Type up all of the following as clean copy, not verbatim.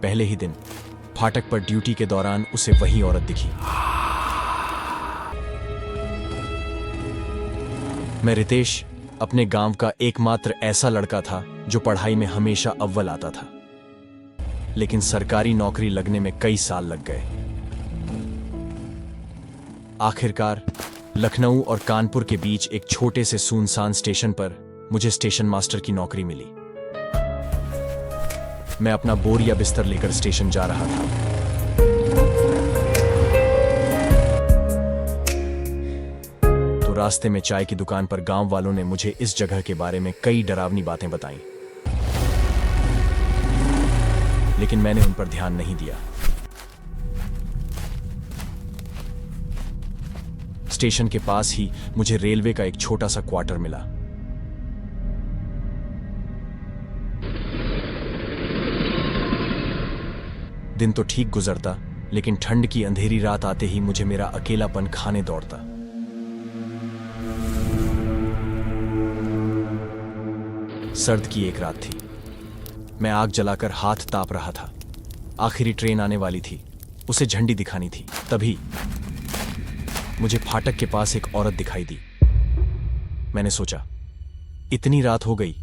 पहले ही दिन फाटक पर ड्यूटी के दौरान उसे वही औरत दिखी। मैं रितेश अपने गांव का एकमात्र ऐसा लड़का था जो पढ़ाई में हमेशा अव्वल आता था, लेकिन सरकारी नौकरी लगने में कई साल लग गए। आखिरकार लखनऊ और कानपुर के बीच एक छोटे से सुनसान स्टेशन पर मुझे स्टेशन मास्टर की नौकरी मिली। मैं अपना बोरिया बिस्तर लेकर स्टेशन जा रहा था। तो रास्ते में चाय की दुकान पर गांव वालों ने मुझे इस जगह के बारे में कई डरावनी बातें बताईं, लेकिन मैंने उन पर ध्यान नहीं दिया। स्टेशन के पास ही मुझे रेलवे का एक छोटा सा क्वार्टर मिला। दिन तो ठीक गुजरता, लेकिन ठंड की अंधेरी रात आते ही मुझे मेरा अकेलापन खाने दौड़ता। सर्द की एक रात थी। मैं आग जलाकर हाथ ताप रहा था। आखिरी ट्रेन आने वाली थी, उसे झंडी दिखानी थी। तभी मुझे फाटक के पास एक औरत दिखाई दी। मैंने सोचा, इतनी रात हो गई,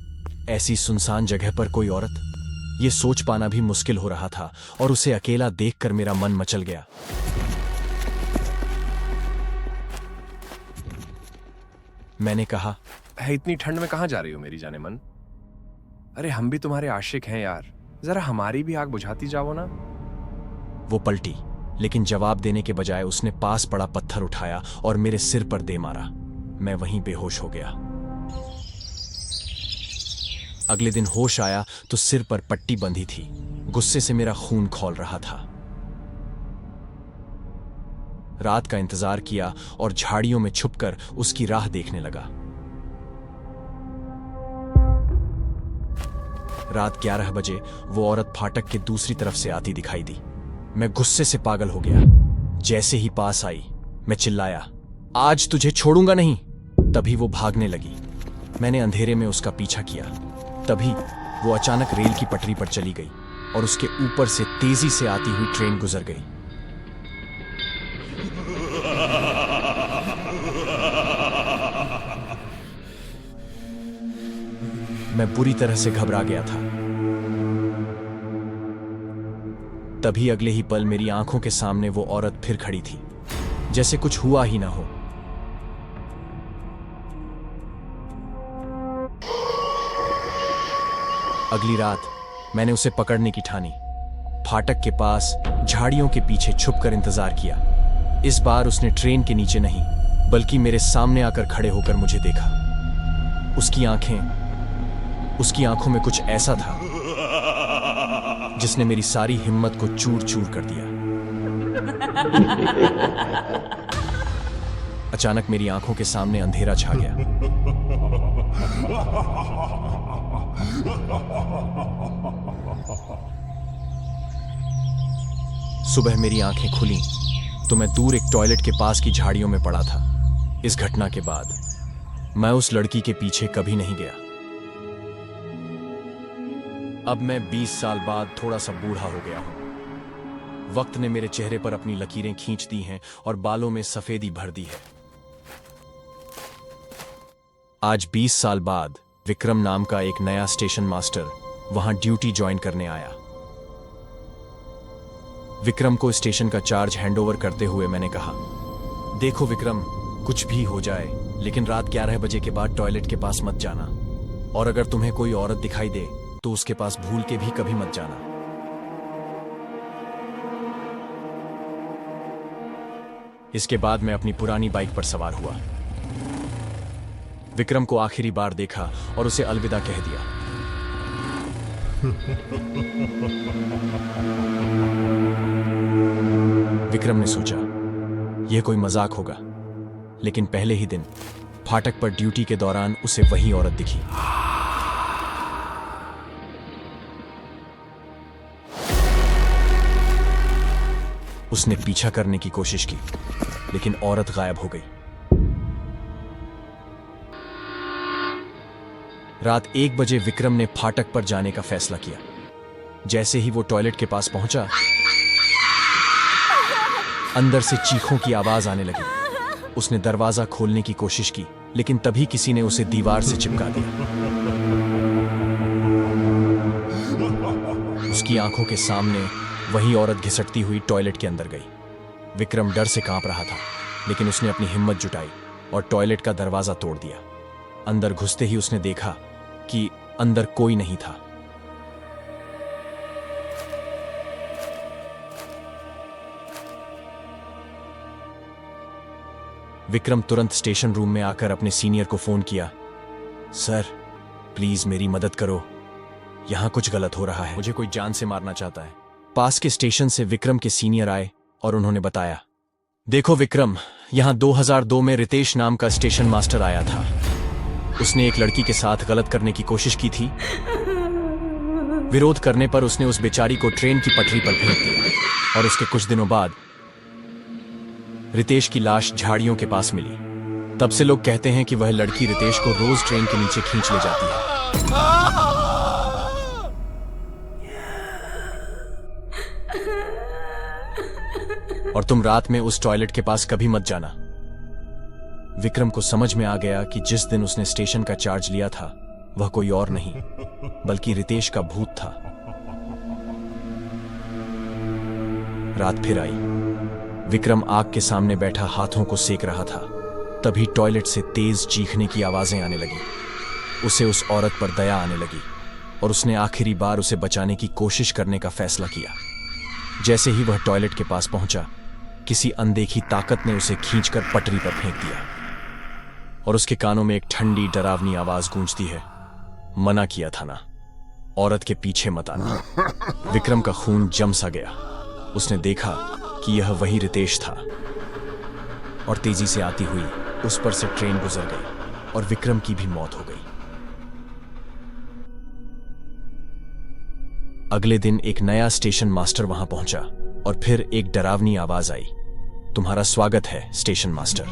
ऐसी सुनसान जगह पर कोई औरत? यह सोच पाना भी मुश्किल हो रहा था और उसे अकेला देखकर मेरा मन मचल गया। मैंने कहा, है इतनी ठंड में कहां जा रही हो मेरी जाने मन? अरे हम भी तुम्हारे आशिक हैं यार, जरा हमारी भी आग बुझाती जाओ ना। वो पलटी, लेकिन जवाब देने के बजाय उसने पास पड़ा पत्थर उठाया और मेरे सिर पर दे मारा। मैं वहीं बेहोश हो गया। अगले दिन होश आया तो सिर पर पट्टी बंधी थी। गुस्से से मेरा खून खौल रहा था। रात का इंतजार किया और झाड़ियों में छुपकर उसकी राह देखने लगा। रात 11 बजे वो औरत फाटक के दूसरी तरफ से आती दिखाई दी। मैं गुस्से से पागल हो गया। जैसे ही पास आई, मैं चिल्लाया, आज तुझे छोड़ूंगा नहीं। तभी वो भागने लगी। मैंने अंधेरे में उसका पीछा किया। तभी वो अचानक रेल की पटरी पर चली गई और उसके ऊपर से तेजी से आती हुई ट्रेन गुजर गई। मैं बुरी तरह से घबरा गया था। तभी अगले ही पल मेरी आंखों के सामने वो औरत फिर खड़ी थी, जैसे कुछ हुआ ही ना हो। अगली रात मैंने उसे पकड़ने की ठानी। फाटक के पास झाड़ियों के पीछे छुपकर इंतजार किया। इस बार उसने ट्रेन के नीचे नहीं, बल्कि मेरे सामने आकर खड़े होकर मुझे देखा। उसकी आंखों में कुछ ऐसा था जिसने मेरी सारी हिम्मत को चूर चूर कर दिया। अचानक मेरी आंखों के सामने अंधेरा छा गया। सुबह मेरी आंखें खुली तो मैं दूर एक टॉयलेट के पास की झाड़ियों में पड़ा था। इस घटना के बाद मैं उस लड़की के पीछे कभी नहीं गया। अब मैं 20 साल बाद थोड़ा सा बूढ़ा हो गया हूं। वक्त ने मेरे चेहरे पर अपनी लकीरें खींच दी हैं और बालों में सफेदी भर दी है। आज 20 साल बाद विक्रम नाम का एक नया स्टेशन मास्टर वहां ड्यूटी ज्वाइन करने आया। विक्रम को स्टेशन का चार्ज हैंडओवर करते हुए मैंने कहा, देखो विक्रम, कुछ भी हो जाए, लेकिन रात 11 बजे के बाद टॉयलेट के पास मत जाना। और अगर तुम्हें कोई औरत दिखाई दे तो उसके पास भूल के भी कभी मत जाना। इसके बाद मैं अपनी पुरानी बाइक पर सवार हुआ। विक्रम को आखिरी बार देखा और उसे अलविदा कह दिया। विक्रम ने सोचा, यह कोई मजाक होगा, लेकिन पहले ही दिन फाटक पर ड्यूटी के दौरान उसे वही औरत दिखी। उसने पीछा करने की कोशिश की, लेकिन औरत गायब हो गई। रात 1 बजे विक्रम ने फाटक पर जाने का फैसला किया। जैसे ही वो टॉयलेट के पास पहुंचा, अंदर से चीखों की आवाज आने लगी। उसने दरवाजा खोलने की कोशिश की, लेकिन तभी किसी ने उसे दीवार से चिपका दिया। उसकी आंखों के सामने वही औरत घिसटती हुई टॉयलेट के अंदर गई। विक्रम डर से कांप रहा था, लेकिन उसने अपनी हिम्मत जुटाई और टॉयलेट का दरवाजा तोड़ दिया। अंदर घुसते ही उसने देखा कि अंदर कोई नहीं था। विक्रम तुरंत स्टेशन रूम में आकर अपने सीनियर को फोन किया। सर, प्लीज मेरी मदद करो, यहां कुछ गलत हो रहा है, मुझे कोई जान से मारना चाहता है। पास के स्टेशन से विक्रम के सीनियर आए और उन्होंने बताया, देखो विक्रम, यहां 2002 में रितेश नाम का स्टेशन मास्टर आया था। उसने एक लड़की के साथ गलत करने की कोशिश की थी। विरोध करने पर उसने उस बेचारी को ट्रेन की पटरी पर फेंक दिया और उसके कुछ दिनों बाद रितेश की लाश झाड़ियों के पास मिली। तब से लोग कहते हैं कि वह लड़की रितेश को रोज ट्रेन के नीचे खींच ले जाती है। और तुम रात में उस टॉयलेट के पास कभी मत जाना। विक्रम को समझ में आ गया कि जिस दिन उसने स्टेशन का चार्ज लिया था वह कोई और नहीं बल्कि रितेश का भूत था। रात फिर आई। विक्रम आग के सामने बैठा हाथों को सेक रहा था। तभी टॉयलेट से तेज चीखने की आवाजें आने लगी। उसे उस औरत पर दया आने लगी और उसने आखिरी बार उसे बचाने की कोशिश करने का फैसला किया। जैसे ही वह टॉयलेट के पास पहुंचा, किसी अनदेखी ताकत ने उसे खींचकर पटरी पर फेंक दिया और उसके कानों में एक ठंडी डरावनी आवाज गूंजती है, मना किया था ना, औरत के पीछे मत आना। विक्रम का खून जम सा गया। उसने देखा कि यह वही रितेश था और तेजी से आती हुई उस पर से ट्रेन गुजर गई और विक्रम की भी मौत हो गई। अगले दिन एक नया स्टेशन मास्टर वहां पहुंचा और फिर एक डरावनी आवाज आई, तुम्हारा स्वागत है स्टेशन मास्टर।